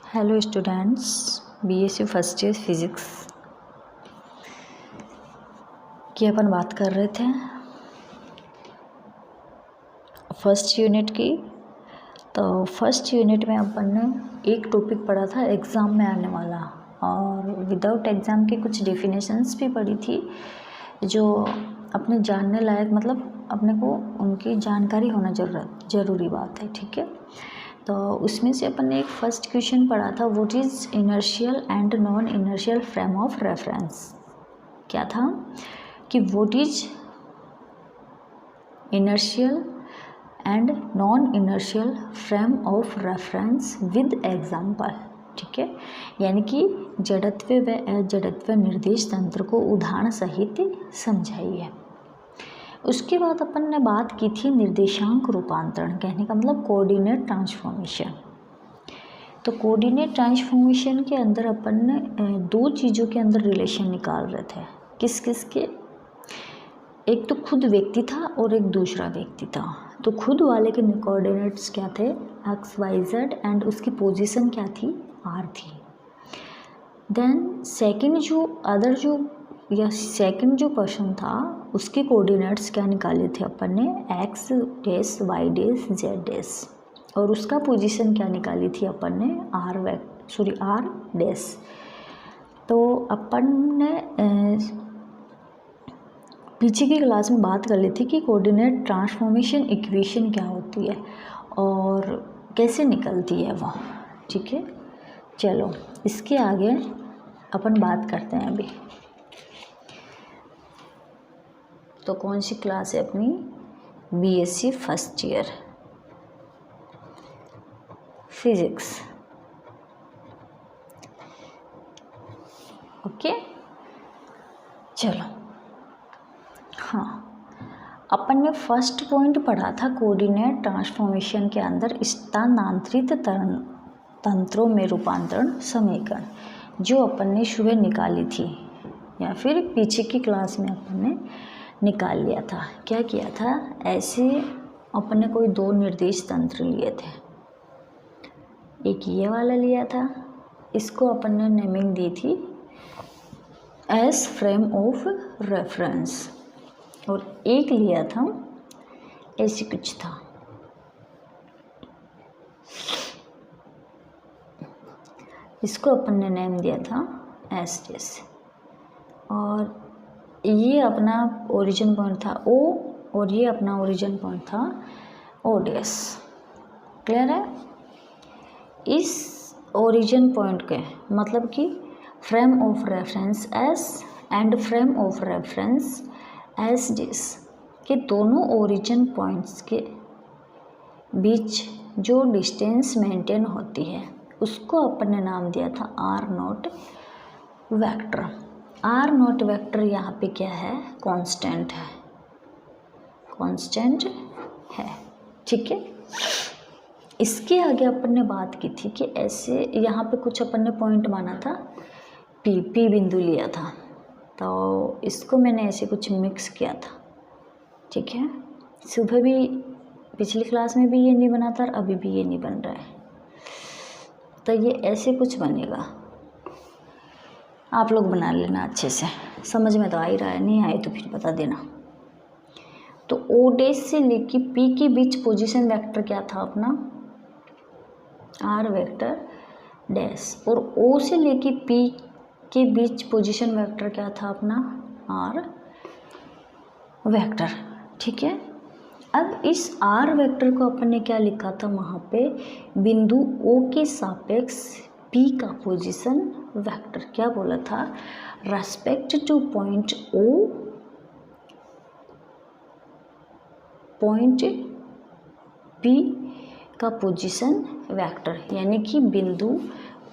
Hello students, BSc first year physics की अपन बात कर रहे थे फर्स्ट यूनिट की। तो फर्स्ट यूनिट में अपन ने एक टॉपिक पढ़ा था एग्ज़ाम में आने वाला, और विदाउट एग्ज़ाम के कुछ डेफिनेशंस भी पढ़ी थी जो अपने जानने लायक, मतलब अपने को उनकी जानकारी होना ज़रूरी बात है। ठीक है, तो उसमें से अपन ने एक फर्स्ट क्वेश्चन पढ़ा था, what is inertial and non inertial frame of reference. क्या था कि what is inertial and non inertial frame of reference with example. ठीक है, यानी कि जड़त्व व अजड़त्व निर्देश तंत्र को उदाहरण सहित समझाइए। उसके बाद अपन ने बात की थी निर्देशांक रूपांतरण, कहने का मतलब कोऑर्डिनेट ट्रांसफॉर्मेशन। तो कोऑर्डिनेट ट्रांसफॉर्मेशन के अंदर अपन ने दो चीज़ों के अंदर रिलेशन निकाल रहे थे। किस किस के? एक तो खुद व्यक्ति था और एक दूसरा व्यक्ति था। तो खुद वाले के कोऑर्डिनेट्स क्या थे? एक्स वाई जेड, एंड उसकी पोजीशन क्या थी? आर थी। देन सेकंड जो पर्सन था उसके कोऑर्डिनेट्स क्या निकाले थे अपन ने? X dash y dash z dash, और उसका पोजीशन क्या निकाली थी अपन ने? R dash. तो अपन ने पीछे की क्लास में बात कर ली थी कि कोऑर्डिनेट ट्रांसफॉर्मेशन इक्वेशन क्या होती है और कैसे निकलती है वो। ठीक है, चलो इसके आगे अपन बात करते हैं अभी। तो कौन सी क्लास है अपनी? BSc first year physics. Okay, चलो। हाँ, अपन ने फर्स्ट पॉइंट पढ़ा था कोऑर्डिनेट ट्रांसफॉर्मेशन के अंदर स्थानांतरित तंत्रों में रूपांतरण समीकरण, जो अपन ने सुबह निकाली थी या फिर पीछे की क्लास में अपन ने निकाल लिया था। क्या किया था? ऐसे अपन ने कोई दो निर्देश तंत्र लिए थे। एक ये वाला लिया था, इसको अपन ने नेमिंग दी थी एज फ्रेम ऑफ रेफरेंस, और एक लिया था ऐसे कुछ था। इसको अपन ने नेम दिया था एस जैसे, और ये अपना ओरिजिन पॉइंट था ओ, और ये अपना ओरिजिन पॉइंट था ओ डैश। क्लियर है? इस ओरिजिन पॉइंट के मतलब कि frame of reference S and frame of reference S dash के दोनों ओरिजिन पॉइंट्स के बीच जो डिस्टेंस मेंटेन होती है उसको अपन ने नाम दिया था r not vector. R not vector यहाँ पे क्या है? कांस्टेंट है। ठीक है, इसके आगे अपन ने बात की थी कि ऐसे यहाँ पे कुछ अपन ने पॉइंट माना था, पी बिंदु लिया था, तो इसको मैंने ऐसे कुछ मिक्स किया था। ठीक है, सुबह भी पिछली क्लास में भी ये नहीं बना था और अभी भी ये नहीं बन रहा है, तो ये ऐसे कुछ बनेगा। आप लोग बना लेना अच्छे से, समझ में तो आ ही रहा है, नहीं आए तो फिर बता देना। तो ओ डैश से लेके पी के बीच पोजीशन वेक्टर क्या था अपना? आर वेक्टर डैश, और ओ से लेके पी के बीच पोजीशन वेक्टर क्या था अपना? R vector. ठीक है, अब इस आर वेक्टर को अपन ने क्या लिखा था वहाँ पे? बिंदु ओ के सापेक्ष पी का पोजीशन वेक्टर। क्या बोला था? Respect to point o, point p का पोजीशन वेक्टर, यानी कि बिंदु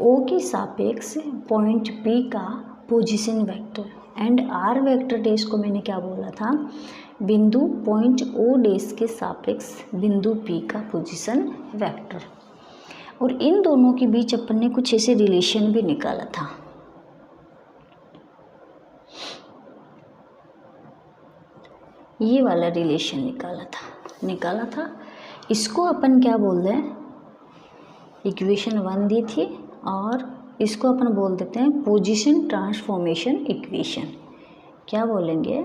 ओ के सापेक्ष पॉइंट पी का position vector. And r vector dash को मैंने क्या बोला था? बिंदु पॉइंट ओ डैश के सापेक्ष बिंदु पी का पोजीशन वेक्टर। और इन दोनों के बीच अपन ने कुछ ऐसे रिलेशन भी निकाला था। ये वाला रिलेशन निकाला था। इसको अपन क्या बोल रहे हैं? इक्वेशन 1 दी थी और इसको अपन बोल देते हैं पोजीशन ट्रांसफॉर्मेशन इक्वेशन। क्या बोलेंगे?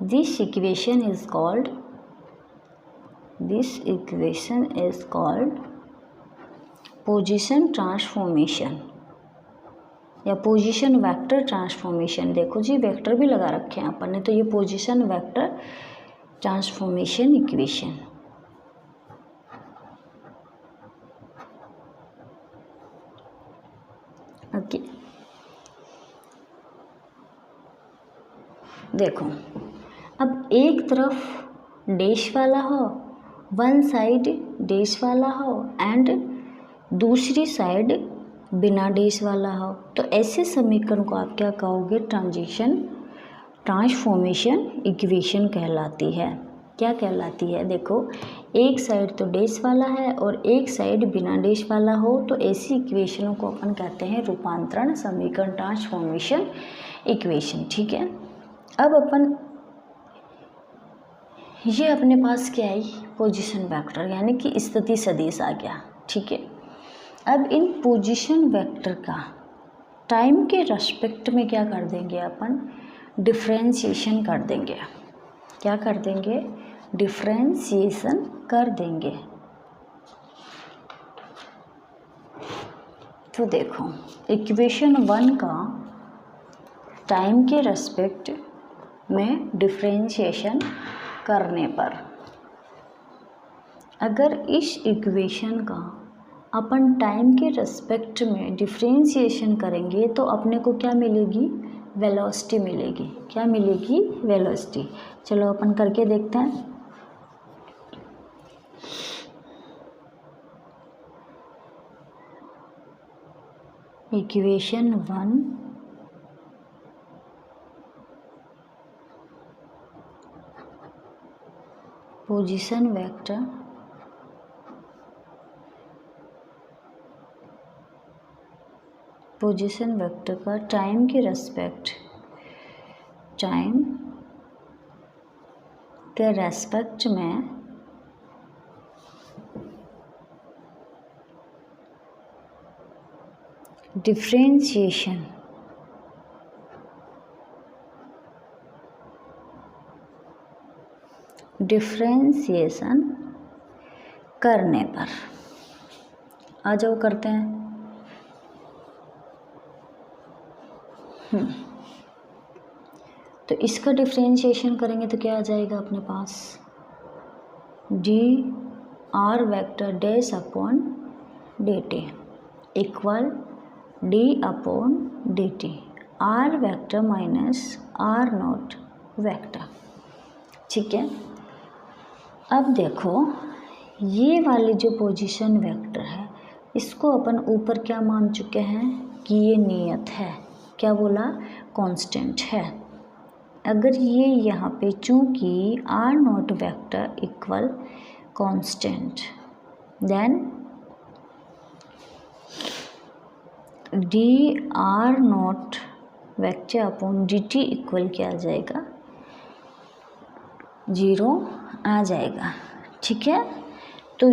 This equation is called position transformation या पोजीशन वेक्टर ट्रांसफॉर्मेशन। देखो जी, वेक्टर भी लगा रखे हैं अपन ने, तो ये position vector transformation equation. Okay, देखो अब एक तरफ डैश वाला हो, वन साइड डैश वाला हो एंड दूसरी साइड बिना डैश वाला हो, तो ऐसे समीकरण को आप क्या कहोगे? ट्रांसफॉर्मेशन इक्वेशन कहलाती है। क्या कहलाती है? देखो, एक साइड तो डैश वाला है और एक साइड बिना डैश वाला हो, तो ऐसी इक्वेशनों को अपन कहते हैं रूपांतरण समीकरण, ट्रांसफॉर्मेशन इक्वेशन। ठीक है, अब अपन ये अपने पास क्या आई? पोजीशन वेक्टर, यानी कि स्थिति सदिश आ गया। ठीक है, अब इन पोजीशन वेक्टर का टाइम के रेस्पेक्ट में क्या कर देंगे अपन? डिफरेंशिएशन कर देंगे। क्या कर देंगे? डिफरेंशिएशन कर देंगे। तो देखो, इक्वेशन 1 का टाइम के रेस्पेक्ट में डिफरेंशिएशन करने पर, अगर इस इक्वेशन का अपन टाइम के रेस्पेक्ट में डिफरेंशिएशन करेंगे तो अपने को क्या मिलेगी? वेलोसिटी मिलेगी। क्या मिलेगी? वेलोसिटी। चलो अपन करके देखते हैं। इक्वेशन 1 पोजीशन वेक्टर का टाइम के रेस्पेक्ट में डिफरेंशिएशन करने पर, आ जाओ करते हैं। तो इसका डिफरेंशिएशन करेंगे तो क्या आ जाएगा अपने पास? D r vector dash upon d t equal d upon d t r vector minus r not vector. ठीक है, अब देखो, ये वाली जो पोजीशन वेक्टर है, इसको अपन ऊपर क्या मान चुके हैं कि ये नियत है। क्या बोला? कांस्टेंट है। अगर ये यहाँ पे चूंकि r not vector equal constant, then d r not vector upon d t equal क्या आ जाएगा? 0 आ जाएगा। ठीक है, तो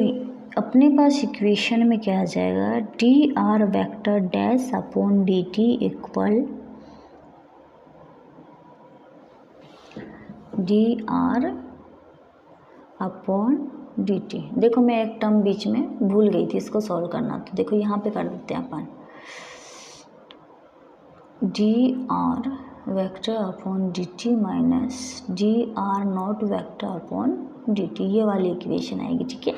अपने पास इक्वेशन में क्या आ जाएगा? D r vector dash upon d t equal d are upon d T. देखो, मैं एक टर्म बीच में भूल गई थी, इसको सॉल्व करना, तो देखो यहाँ पे कर देते हैं अपन। D r vector upon d t minus d r not vector upon d t, ये वाली इक्वेशन आएगी। ठीक है,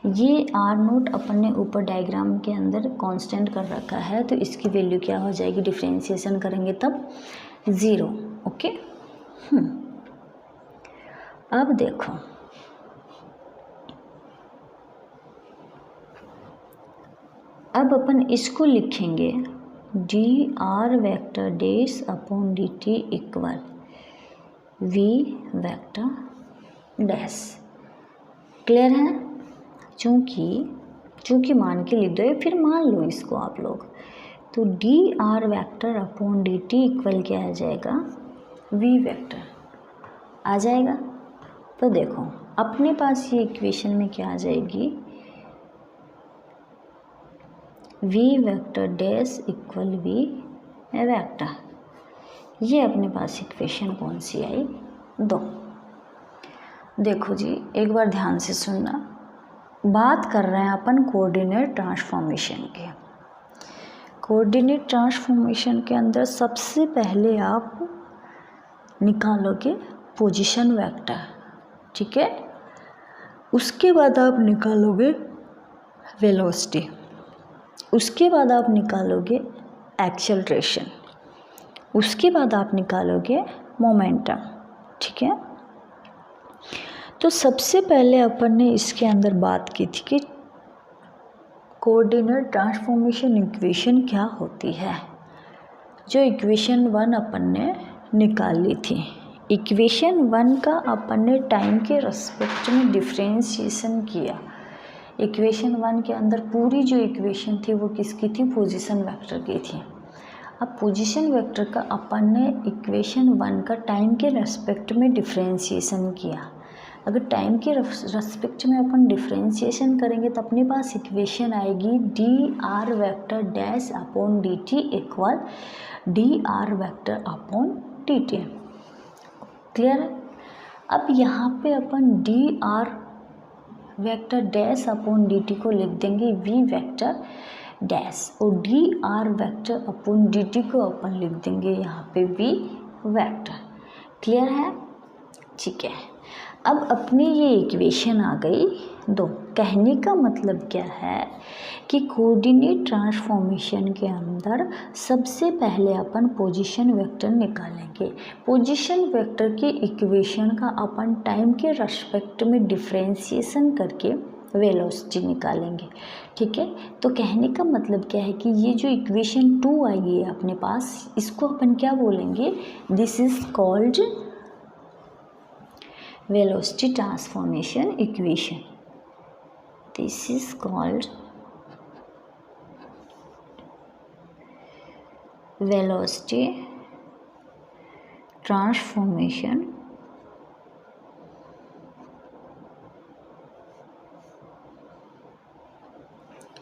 ये आर नोट अपन ने ऊपर डायग्राम के अंदर कांस्टेंट कर रखा है, तो इसकी वैल्यू क्या हो जाएगी? डिफरेंशिएशन करेंगे तब 0। ओके, अब देखो, अब अपन इसको लिखेंगे d r vector dash upon d t equal v vector dash. Clear है? चूंकि मान के लिख दो या फिर मान लो इसको आप लोग, तो D r vector upon d t equal क्या आ जाएगा? वी वेक्टर आ जाएगा। तो देखो, अपने पास ये इक्वेशन में क्या आ जाएगी? V vector dash equal v vector. ये अपने पास इक्वेशन कौन सी आई? 2। देखो जी, एक बार ध्यान से सुनना। बात कर रहे हैं अपन कोऑर्डिनेट ट्रांसफॉर्मेशन के। कोऑर्डिनेट ट्रांसफॉर्मेशन के अंदर सबसे पहले आप निकालोगे पोजीशन वेक्टर, ठीक है। उसके बाद आप निकालोगे वेलोसिटी, उसके बाद आप निकालोगे एक्सेलरेशन, उसके बाद आप निकालोगे मोमेंटम, ठीक है। तो सबसे पहले अपन ने इसके अंदर बात की थी कि कोऑर्डिनेट ट्रांसफॉर्मेशन इक्वेशन क्या होती है। जो इक्वेशन 1 अपन ने निकाली थी, इक्वेशन 1 का अपन ने टाइम के रेस्पेक्ट में डिफरेंशिएशन किया। इक्वेशन 1 के अंदर पूरी जो इक्वेशन थी वो किसकी थी? पोजीशन वेक्टर की थी। अब पोजीशन वेक्टर का अपन ने इक्वेशन 1 का टाइम के रेस्पेक्ट में डिफरेंशिएशन किया। अगर टाइम के रेस्पेक्ट में अपन डिफरेंशिएशन करेंगे तो अपने पास इक्वेशन आएगी d r vector dash upon d t equal d r vector upon d t. Clear है? अब यहाँ पे अपन d r vector dash upon d t को लिख देंगे वी वेक्टर डैश, और d r vector upon d t को अपन लिख देंगे यहाँ पे वी वेक्टर। क्लियर है? ठीक है। अब अपनी ये इक्वेशन आ गई 2। कहने का मतलब क्या है कि कोऑर्डिनेट ट्रांसफॉर्मेशन के अंदर सबसे पहले अपन पोजीशन वेक्टर निकालेंगे। पोजीशन वेक्टर की इक्वेशन का अपन टाइम के रेस्पेक्ट में डिफरेंशिएशन करके वेलोसिटी निकालेंगे, ठीक है। तो कहने का मतलब क्या है कि ये जो इक्वेशन 2 आई है अपने पास, इसको अपन क्या बोलेंगे? This is called velocity transformation equation. This is called velocity transformation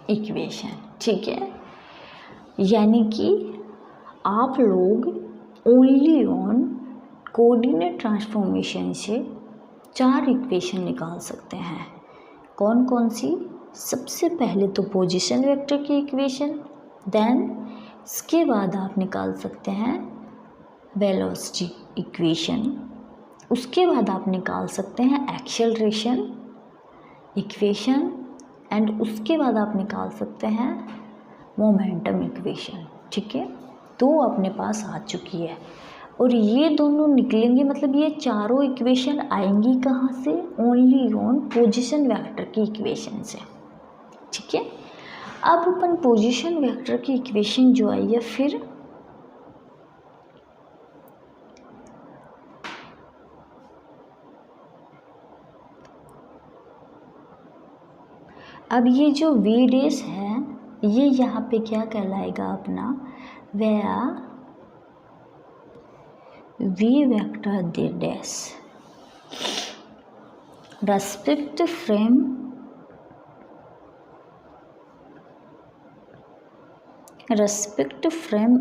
equation, ठीक है। यानी कि आप लोग ओनली ऑन कोऑर्डिनेट ट्रांसफॉर्मेशन से 4 इक्वेशन निकाल सकते हैं। कौन कौन सी? सबसे पहले तो पोजीशन वेक्टर की इक्वेशन, देन इसके बाद आप निकाल सकते हैं वेलोसिटी इक्वेशन, उसके बाद आप निकाल सकते हैं एक्सेलरेशन इक्वेशन, एंड उसके बाद आप निकाल सकते हैं मोमेंटम इक्वेशन, ठीक है। 2 अपने पास आ चुकी है, और ये दोनों निकलेंगे, मतलब ये चारों इक्वेशन आएंगी कहाँ से? ओनली ऑन पोजीशन वेक्टर की इक्वेशन से, ठीक है। अब अपन पोजीशन वेक्टर की इक्वेशन जो आई है, फिर अब ये जो वी डैश है, ये यहाँ पे क्या कहलाएगा अपना? वेया V vector d dash respect frame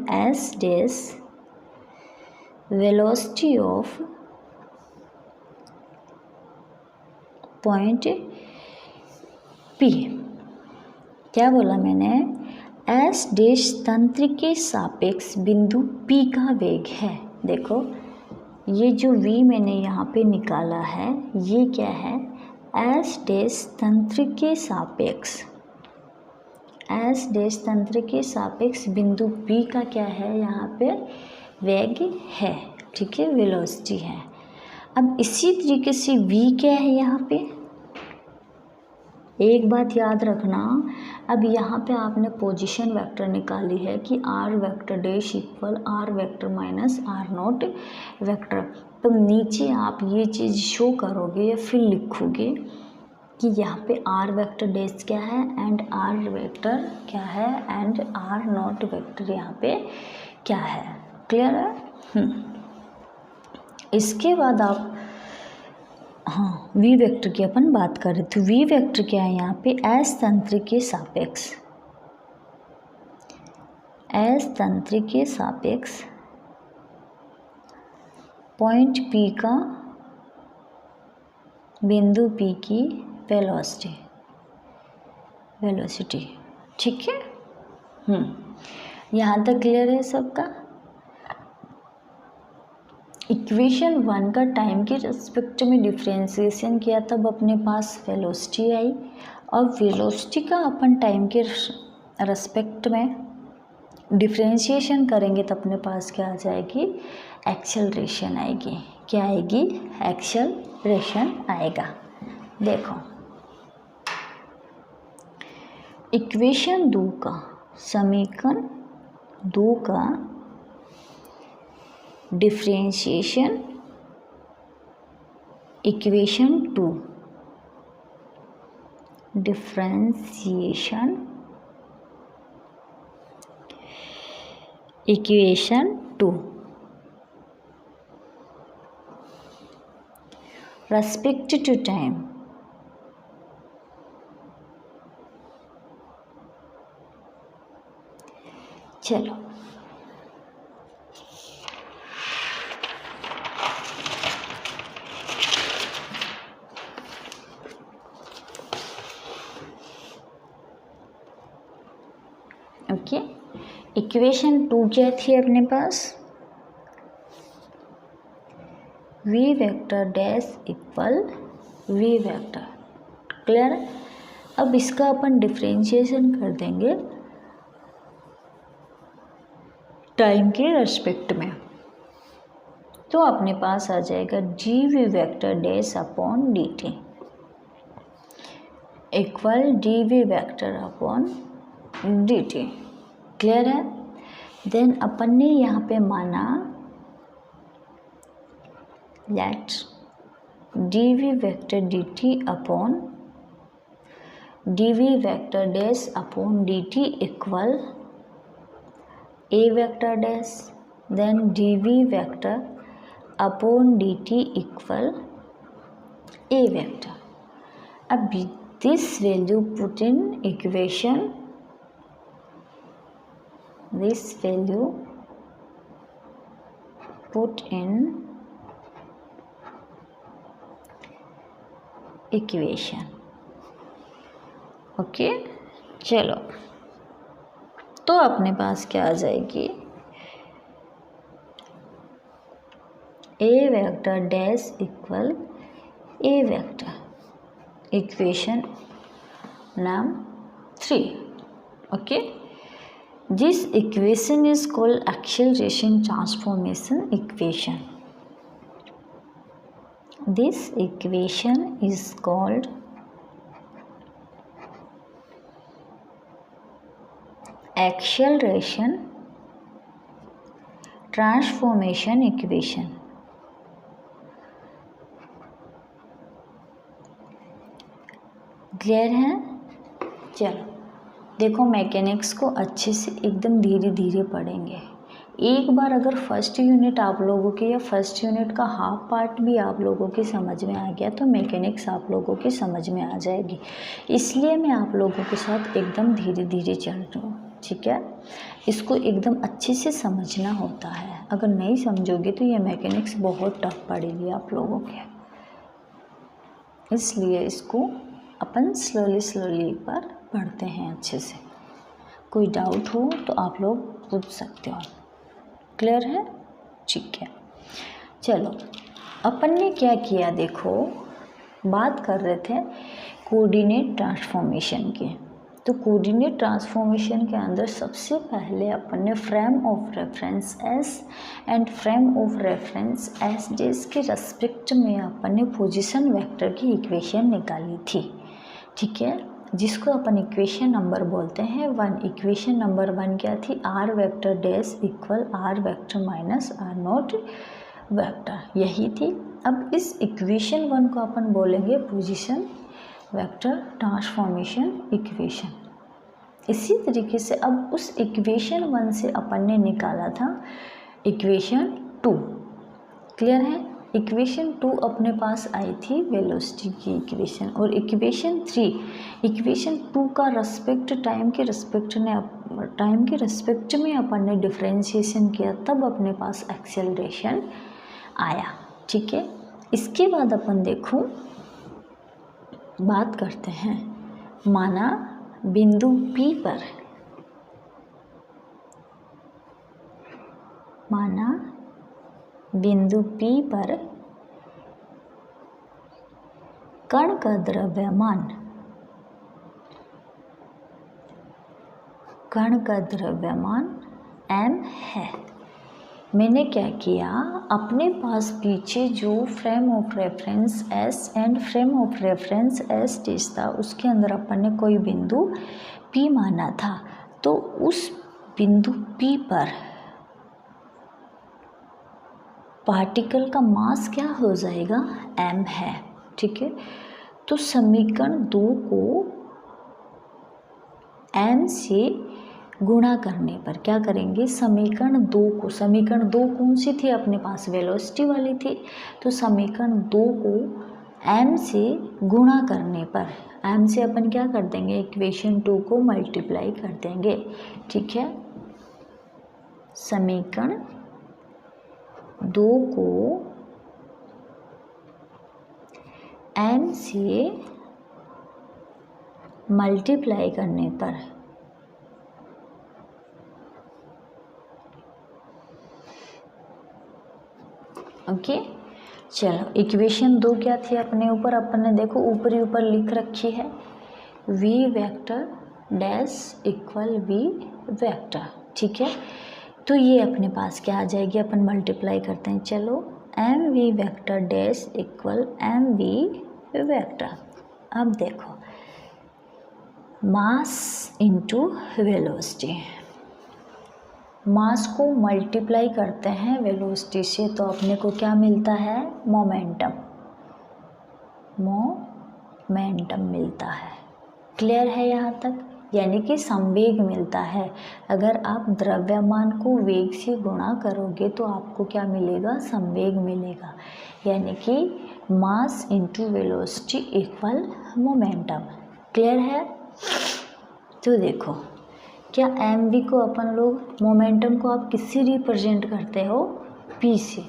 s dash velocity of point P। क्या बोला मैंने? s डैश तंत्र के सापेक्ष बिंदु P का वेग है। देखो, ये जो v मैंने यहाँ पे निकाला है, ये क्या है? s डैश तंत्र के सापेक्ष, s डैश तंत्र के सापेक्ष बिंदु P का क्या है? यहाँ पे वेग है, ठीक है, वेलोसिटी है। अब इसी तरीके से v क्या है यहाँ पे? एक बात याद रखना, अब यहाँ पे आपने पोजीशन वेक्टर निकाली है कि r vector dash equal r vector minus r not vector. तो नीचे आप ये चीज़ शो करोगे या फिर लिखोगे कि यहाँ पे r वेक्टर डैश क्या है एंड r वेक्टर क्या है एंड r नॉट वेक्टर यहाँ पे क्या है। क्लियर है? इसके बाद आप वी वेक्टर की अपन बात कर रहे थे। वी वेक्टर क्या है यहाँ पे? एस तंत्र के सापेक्ष, एस तंत्र के सापेक्ष पॉइंट पी का बिंदु पी की वेलोसिटी। ठीक है, यहाँ तक क्लियर है सबका। इक्वेशन 1 का टाइम के रिस्पेक्ट में डिफ्रेंशिएशन किया तब अपने पास वेलोसिटी आई, और वेलोसिटी का अपन टाइम के रिस्पेक्ट में डिफ्रेंशिएशन करेंगे तो अपने पास क्या आ जाएगी, एक्सेलरेशन आएगी। क्या आएगी, एक्सेलरेशन आएगा। देखो इक्वेशन 2 का, समीकरण 2 का differentiation equation 2 differentiation equation 2 respect to time. चलो ओके, इक्वेशन 2 क्या थी अपने पास, v vector dash equal v vector. Clear है। अब इसका अपन डिफ्रेंशिएशन कर देंगे टाइम के रेस्पेक्ट में, तो अपने पास आ जाएगा जी v vector dash upon d t equal d v vector upon d t. Clear है। देन अपन ने यहाँ पे माना let d v vector d t upon d v vector dash upon d t equal a vector dash, then d v vector upon d t equal a vector. अब this value put in equation, this value put in equation। Okay, चलो तो अपने पास क्या आ जाएगी, ए vector dash equal a vector, equation नाम 3। Okay, this equation is called acceleration transformation equation। This equation is called acceleration transformation equation। Clear है। चलो देखो, मैकेनिक्स को अच्छे से एकदम धीरे धीरे पढ़ेंगे। एक बार अगर फर्स्ट यूनिट आप लोगों के या फर्स्ट यूनिट का हाफ पार्ट भी आप लोगों के समझ में आ गया तो मैकेनिक्स आप लोगों के समझ में आ जाएगी। इसलिए मैं आप लोगों के साथ एकदम धीरे धीरे चल रही हूँ। ठीक है, इसको एकदम अच्छे से समझना होता है। अगर नहीं समझोगे तो ये मैकेनिक्स बहुत टफ पड़ेगी आप लोगों के, इसलिए इसको अपन स्लोली एक बार पढ़ते हैं अच्छे से। कोई डाउट हो तो आप लोग पूछ सकते हो। क्लियर है। ठीक है, चलो अपन ने क्या किया, देखो बात कर रहे थे कोऑर्डिनेट ट्रांसफॉर्मेशन की। तो कोऑर्डिनेट ट्रांसफॉर्मेशन के अंदर सबसे पहले अपन ने frame of reference S and frame of reference S dash के रेस्पेक्ट में अपन ने पोजीशन वेक्टर की इक्वेशन निकाली थी। ठीक है, जिसको अपन इक्वेशन नंबर बोलते हैं 1। इक्वेशन नंबर 1 क्या थी, r vector dash equal r vector minus r not vector, यही थी। अब इस इक्वेशन 1 को अपन बोलेंगे पोजीशन वेक्टर ट्रांसफॉर्मेशन इक्वेशन। इसी तरीके से अब उस इक्वेशन 1 से अपन ने निकाला था इक्वेशन 2। क्लियर है। इक्वेशन 2 अपने पास आई थी वेलोसिटी की इक्वेशन, और इक्वेशन 3, इक्वेशन 2 का रेस्पेक्ट टाइम के रेस्पेक्ट में अपन ने डिफरेंशिएशन किया, तब अपने पास एक्सेलरेशन आया। ठीक है, इसके बाद अपन देखो बात करते हैं, माना बिंदु P पर, माना बिंदु P पर कण का द्रव्यमान, कण का द्रव्यमान m है। मैंने क्या किया, अपने पास पीछे जो frame of reference S and frame of reference S dish था, उसके अंदर अपन ने कोई बिंदु P माना था, तो उस बिंदु P पर पार्टिकल का मास क्या हो जाएगा, m है। ठीक है, तो समीकरण 2 को m से गुणा करने पर क्या करेंगे, समीकरण 2 को, समीकरण 2 कौन सी थी अपने पास, वेलोसिटी वाली थी, तो समीकरण 2 को m से गुणा करने पर, m से अपन क्या कर देंगे, इक्वेशन 2 को मल्टीप्लाई कर देंगे। ठीक है, समीकरण 2 को m से मल्टीप्लाई करने पर ओके। चलो, इक्वेशन 2 क्या थी अपने ऊपर, अपन ने देखो ऊपर ही ऊपर लिख रखी है, v vector dash equal v vector. ठीक है, तो ये अपने पास क्या आ जाएगी, अपन मल्टीप्लाई करते हैं। चलो, m v vector dash equal m v vector. अब देखो, मास इंटू वेलोसिटी, मास को मल्टीप्लाई करते हैं वेलोसिटी से, तो अपने को क्या मिलता है, मोमेंटम, मोमेंटम मिलता है। क्लियर है यहाँ तक, यानी कि संवेग मिलता है। अगर आप द्रव्यमान को वेग से गुणा करोगे तो आपको क्या मिलेगा, संवेग मिलेगा, यानी कि mass into velocity equal momentum. Clear है, तो देखो, क्या एम वी को अपन लोग, मोमेंटम को आप किससे रिप्रेजेंट करते हो, पी से,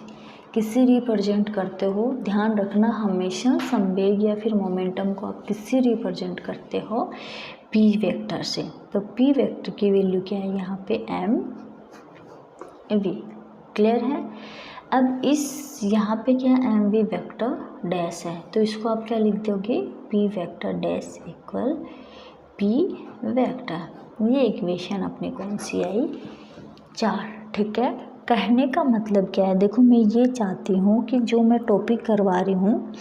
किससे रिप्रेजेंट करते हो, ध्यान रखना हमेशा संवेग या फिर मोमेंटम को आप किससे रिप्रेजेंट करते हो, पी वेक्टर से। तो पी वेक्टर की वैल्यू क्या है यहाँ पे, एम वी। क्लियर है, अब इस यहाँ पे क्या एम वी वेक्टर डैश है, तो इसको आप क्या लिख दोगे, P vector dash equal P vector. ये इक्वेशन अपने कौन सी आई, 4। ठीक है, कहने का मतलब क्या है, देखो मैं ये चाहती हूँ कि जो मैं टॉपिक करवा रही हूँ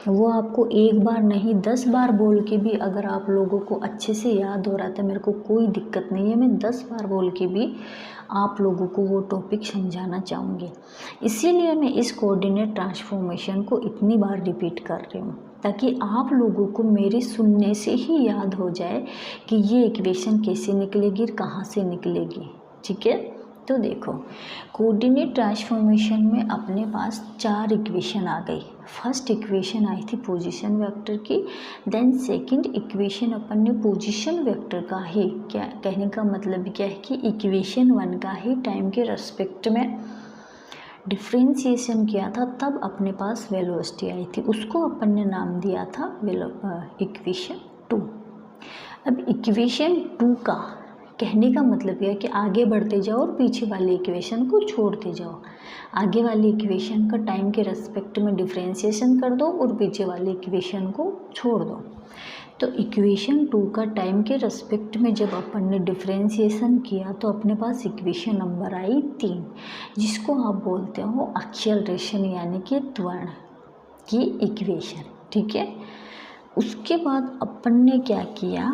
वो आपको एक बार नहीं 10 बार बोल के भी अगर आप लोगों को अच्छे से याद हो रहा था, मेरे को कोई दिक्कत नहीं है, मैं 10 बार बोल के भी आप लोगों को वो टॉपिक समझाना चाहूँगी। इसीलिए मैं इस कोऑर्डिनेट ट्रांसफॉर्मेशन को इतनी बार रिपीट कर रही हूँ, ताकि आप लोगों को मेरे सुनने से ही याद हो जाए कि ये इक्वेशन कैसे निकलेगी, कहाँ से निकलेगी। ठीक है, तो देखो, कोऑर्डिनेट ट्रांसफॉर्मेशन में अपने पास 4 इक्वेशन आ गई। फर्स्ट इक्वेशन आई थी पोजीशन वेक्टर की, देन सेकंड इक्वेशन अपन ने पोजीशन वेक्टर का ही, क्या कहने का मतलब क्या है कि इक्वेशन 1 का ही टाइम के रेस्पेक्ट में डिफ्रेंशिएशन किया था, तब अपने पास वेलोसिटी आई थी, उसको अपन ने नाम दिया था इक्वेशन 2। अब इक्वेशन 2 का कहने का मतलब यह है कि आगे बढ़ते जाओ और पीछे वाले इक्वेशन को छोड़ते जाओ। आगे वाले इक्वेशन का टाइम के रेस्पेक्ट में डिफ्रेंशिएशन कर दो और पीछे वाले इक्वेशन को छोड़ दो। तो इक्वेशन 2 का टाइम के रेस्पेक्ट में जब अपन ने डिफ्रेंशिएशन किया तो अपने पास इक्वेशन नंबर आई 3, जिसको आप बोलते हो एक्सेलरेशन यानी कि त्वरण की इक्वेशन। ठीक है, उसके बाद अपन ने क्या किया,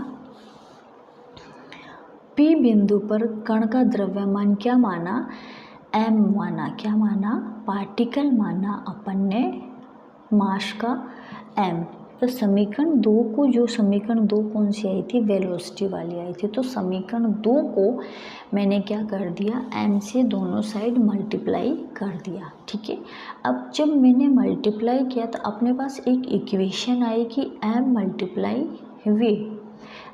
पी बिंदु पर कण का द्रव्यमान क्या माना, एम माना, क्या माना, पार्टिकल माना अपन ने, मास का एम, तो समीकरण 2 को, जो समीकरण 2 कौन सी आई थी, वेलोसिटी वाली आई थी। तो समीकरण 2 को मैंने क्या कर दिया, m से दोनों साइड मल्टीप्लाई कर दिया, ठीक है। अब जब मैंने मल्टीप्लाई किया तो अपने पास एक इक्वेशन आई कि m मल्टीप्लाई v।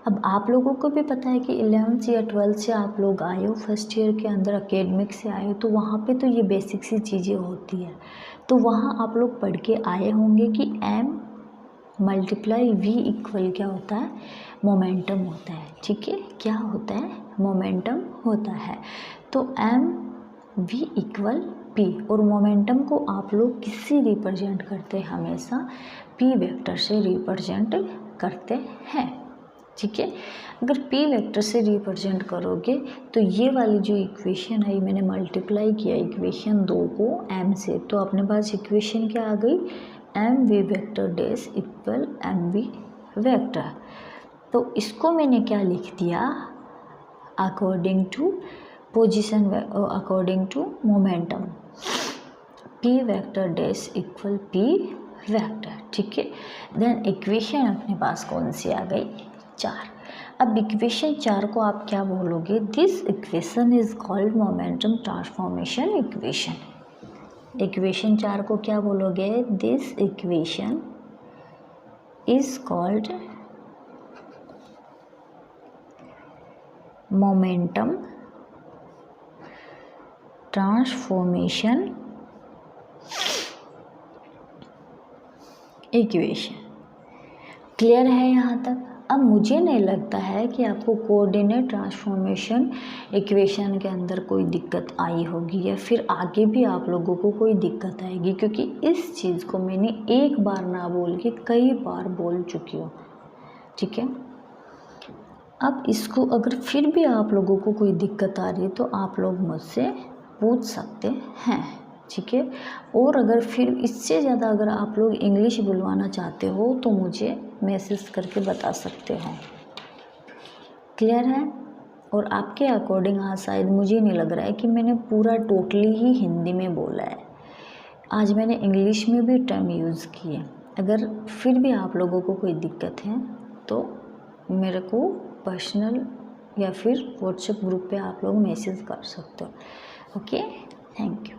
अब आप लोगों को भी पता है कि 11th या 12th से आप लोग आए हो, फर्स्ट ईयर के अंदर एकेडमिक से आए हो, तो वहाँ पे तो ये बेसिक सी चीज़ें होती है। तो वहाँ आप लोग पढ़ के आए होंगे कि m मल्टीप्लाई v इक्वल क्या होता है, मोमेंटम होता है, ठीक है। क्या होता है, मोमेंटम होता है। तो m v इक्वल p, और मोमेंटम को आप लोग किससे रिप्रेजेंट करते हैं, हमेशा p वेक्टर से रिप्रेजेंट करते हैं, ठीक है। अगर p वेक्टर से रिप्रेजेंट करोगे तो ये वाली जो इक्वेशन आई, मैंने मल्टीप्लाई किया इक्वेशन 2 को m से, तो अपने पास इक्वेशन क्या आ गई, m v vector dash equal m v vector. तो इसको मैंने क्या लिख दिया, according to position, according to momentum, p vector dash equal p vector, ठीक है। देन इक्वेशन अपने पास कौन सी आ गई, 4। अब इक्वेशन 4 को आप क्या बोलोगे, this equation is called momentum transformation equation. Equation 4 को क्या बोलोगे, this equation is called momentum transformation equation. Clear है यहाँ तक। अब मुझे नहीं लगता है कि आपको कोऑर्डिनेट ट्रांसफॉर्मेशन इक्वेशन के अंदर कोई दिक्कत आई होगी, या फिर आगे भी आप लोगों को कोई दिक्कत आएगी, क्योंकि इस चीज़ को मैंने एक बार ना बोल के कई बार बोल चुकी हूँ, ठीक है। अब इसको अगर फिर भी आप लोगों को कोई दिक्कत आ रही है तो आप लोग मुझसे पूछ सकते हैं, ठीक है। और अगर फिर इससे ज़्यादा अगर आप लोग इंग्लिश बुलवाना चाहते हो तो मुझे मैसेज करके बता सकते हो। क्लियर है। और आपके अकॉर्डिंग हाँ, शायद मुझे नहीं लग रहा है कि मैंने पूरा टोटली ही हिंदी में बोला है, आज मैंने इंग्लिश में भी टर्म यूज़ किए। अगर फिर भी आप लोगों को कोई दिक्कत है तो मेरे को पर्सनल या फिर व्हाट्सएप ग्रुप पे आप लोग मैसेज कर सकते हो। Okay, thank you.